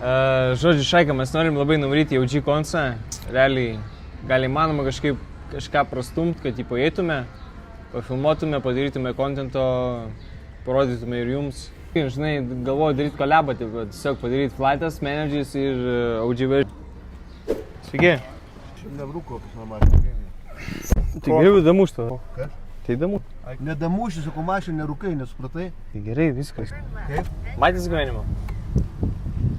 Žodžiu, Šaika, mes norim labai nuvaryti į OG koncą. Realiai, gal įmanoma kažką prastumti, kad jį paeitume, pafilmuotume, padarytume kontento, parodytume ir jums. Žinai, galvoju daryti kolabą, tiesiog padaryti Flightas, Managers ir OG version. Sveiki. Nevrūko, pas normaliai. Tai geriau damuš to. Kas? Tai įdomu. Nedamuši, sakau, mašį nerūkai, nesupratai. Tai gerai, viskas. Kaip? Matys gyvenimo?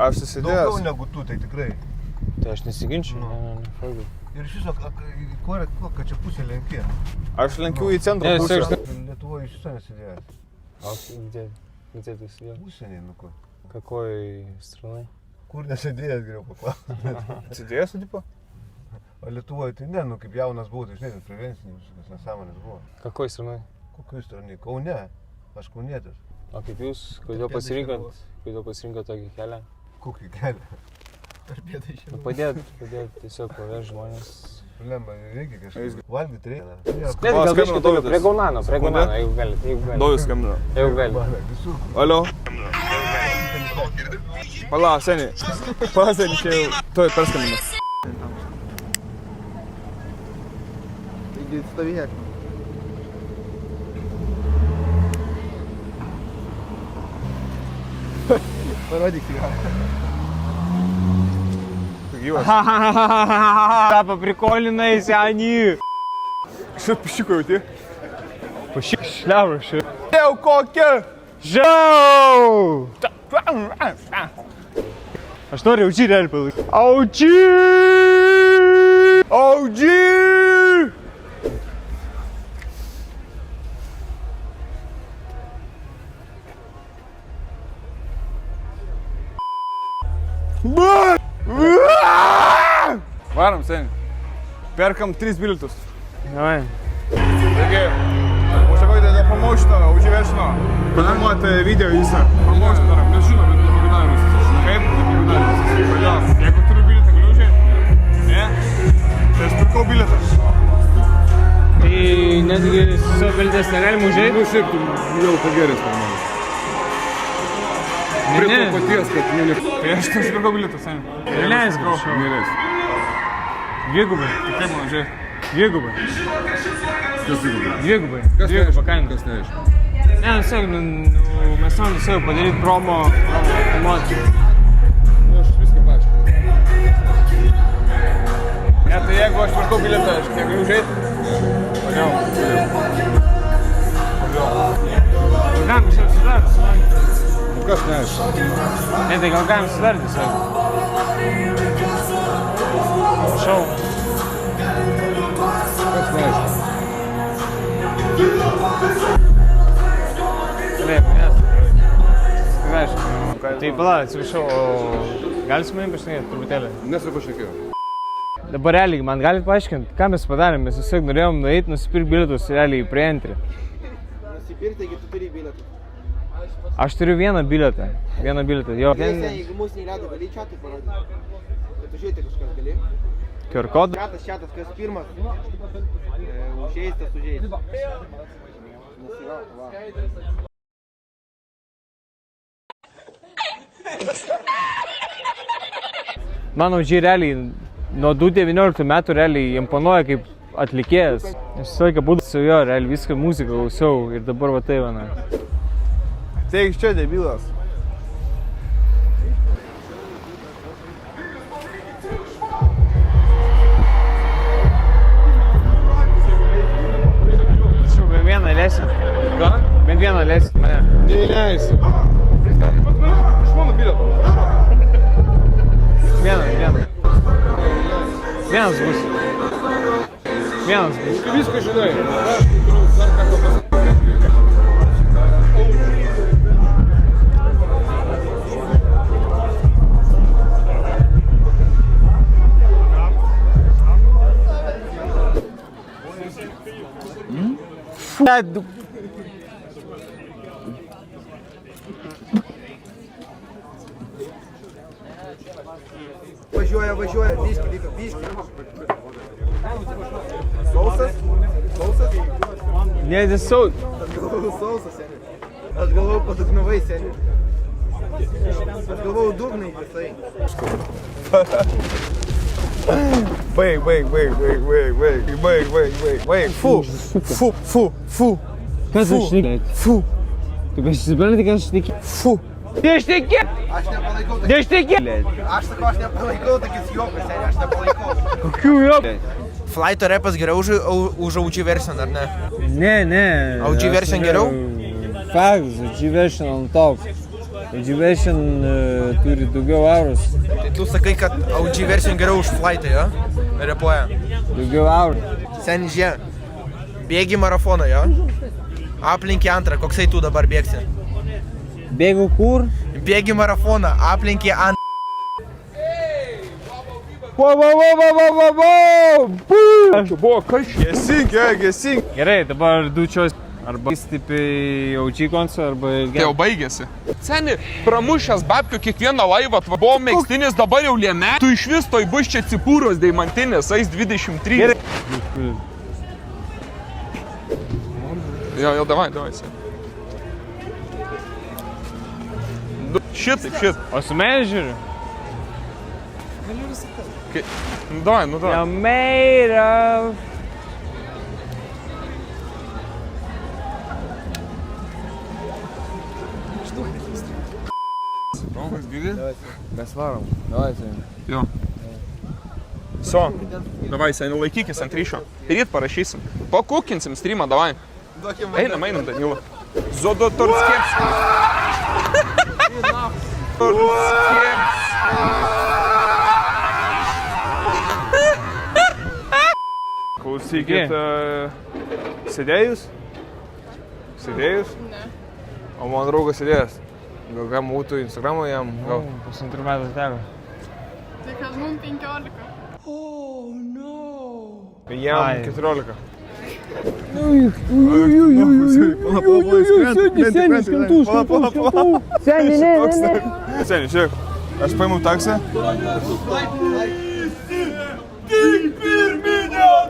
Aš susidėjęs. Daugiau negu tu, tai tikrai. Tai aš nesiginčiu. Ne. Ir iš viso, ką čia pusė lenki? Aš lenkiu į centro pusę. Lietuvoje iš viso nesidėjęs. А где ты сидел? Užsienį, nu ko. Какой страны? Kur nesidėjęs, geriau paklausti. Atsidėjęs, tipo? O Lietuvoje tai ne, nu kaip jaunas buvau, tai žinai, prevencinis visokas nesąmonės buvo. Какой страны? Kokioj stranai? Kaune. Aš kaunietis. O kaip jūs, kodėl pasirinkot tokį kelią? Kokį kelią? Aš bėdai šiandien. Nu, padėt tiesiog pavežti žmonės. Lemba, reikia kažkaip. Valgyti reikia. Gal biškį toliau, prie Gaunano, jeigu galite. Dovis skambina. Jeigu galite. Alio. Pala, seniai. Pala, seniai, čia jau. Tuoj perskambina. Taigi stovėk. Parodyk tik. Gyvas. Ką paprikolinai, seniai? Šit pišiko jauti? Pašik šliavą šit. Jau kokia! Žau! Aš noriu OG realiai palaikyti. OG! OG! Varom, seniai. Perkam 3 bilietus. Давай. Taigi, užsakote da pomožito, uživešino. Filmuoti video visą. Pomožito darom, nežinau, bet nepagadavimus. Kaip? Nepagadavimus. Kodėl? Jeigu turiu bilietą, galiu užėjti? Ne? Tai aš pirkau bilietą. Tai netgi su savo bilietės negalima užėjti? Nu, šiaip tu jau pagerės normaliai. Prie to paties, kad ne... Tai aš nusipirkau bilietą, seniai. Neleisk, prašau. Neleisk. Dvigubai. Tai kaip man užėjti? Dvigubai. Kas dvigubai? Dvigubai. Kas Dvigubai kaina. Kas neaišku? Ne, mes norim tiesiog padaryti promo filmuoti. Nu, aš viską paaiškinu. Ne, tai jeigu aš pirkau bilietą, aš negaliu užėjti? Kodėl? Gal galim kažkaip sudarti? Nu, kas neaišku? Ne, tai gal galim sudarti tiesiog. Prašau. Kas neaišku? Taip, nes. Aišku. Tai pala, atsiprašau, o gali su manim pašnekėti truputėlį? Nesu pašnekėjau. Dabar realiai, man galite paaiškinti, ką mes padarėm? Mes tiesiog norėjom nueiti, nusipirkti bilietus realiai prie entry. Nusipirkti, taigi tu turi bilietą. Aš turiu vieną bilietą. Jo. Jeigu mūsų neįleido, gali čia tai parodyti. Kad užėjti kažkas gali. QR kodą. Šiatas, kas pirmas. Užėjęs, tas užėjęs. Man OG realiai nuo 2019 metų realiai imponuoja kaip atlikėjas. Aš visą laiką būdavau su juo, realiai viską muziką klausiau ir dabar va tai vana. Teik čia, debilas. Tačiau, bent vieną lėsi. Ką? Bent vieną lėsi mane. Neįleisiu. Iš mano bilieto. Vieną. Vienas bus. Tu viską žinai. Aš turiu dar kartą pasakyti. Važiuoja, biški. Sausas? Ne, this so. Sausas, seniai. Aš galvoju, paduknavai, seniai. Aš galvojau dugnai visai. Baig. Fu. Kas aš šneki? Fu. Tu besisipranti, kas aš šneki? Fu. Nešteki! Aš nepalaikau tokius. Nešteki! Aš sakau, aš nepalaikau tokius juokus, seniai, aš nepalaikau. Kokių jokų? Flighto repas geriau už OG version, ar ne? Ne. OG version geriau? Facts, OG version on top. OG version turi daugiau auros. Tai tu sakai, kad OG version geriau už flightą, jo? Repuoja. Daugiau auros. Seniai, žie. Bėgi maratoną, jo? Aplinki antrą, koksai tu dabar bėgsi? Bėgu kur? Bėgi maratoną, aplinki antrą. Buvo kažkiek. Gesink. Gerai, dabar dučios arba stipiai OG konso arba... Tai jau baigėsi. Seni, pramušęs babkių kiekvieną laivą, buvo megztinis, dabar jau lėme. Tu iš vis toj bus čia cipūros deimantinės, ais 23. Gerai. Jo, davai. Šit. O su meile žiūriu? Nu davai. Jau meira. Mes varom. Davai, seniai. Jo. So, davai, seniai, laikykis ant ryšio. Ryt parašysim. Pakukinsim streamą, davai. Einam, Danilo. Zodotorskepskis. Klausykit, sėdėjus? Ne. O mano draugas sėdėjęs. Gal galima būtų Instagramą jam, gal? Pusantrų metų teko. Tai kad mum 15. Jam 14. Seniai, žiūrėk, aš paimu taksą.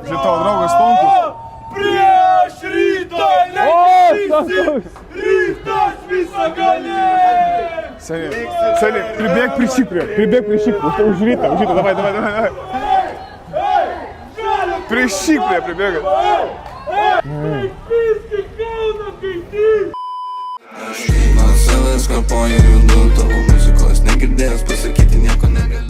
Žiūrėk, tavo draugas Tonkus. Prieš rytą neįvyks, rytas visagalė! Seniai, pribėg prie šyklio, už rytą, davai. Prie šyklio pribėga. Aš nuo savęs kapoju judu, tavo muzikos negirdėjęs pasakyti nieko negaliu.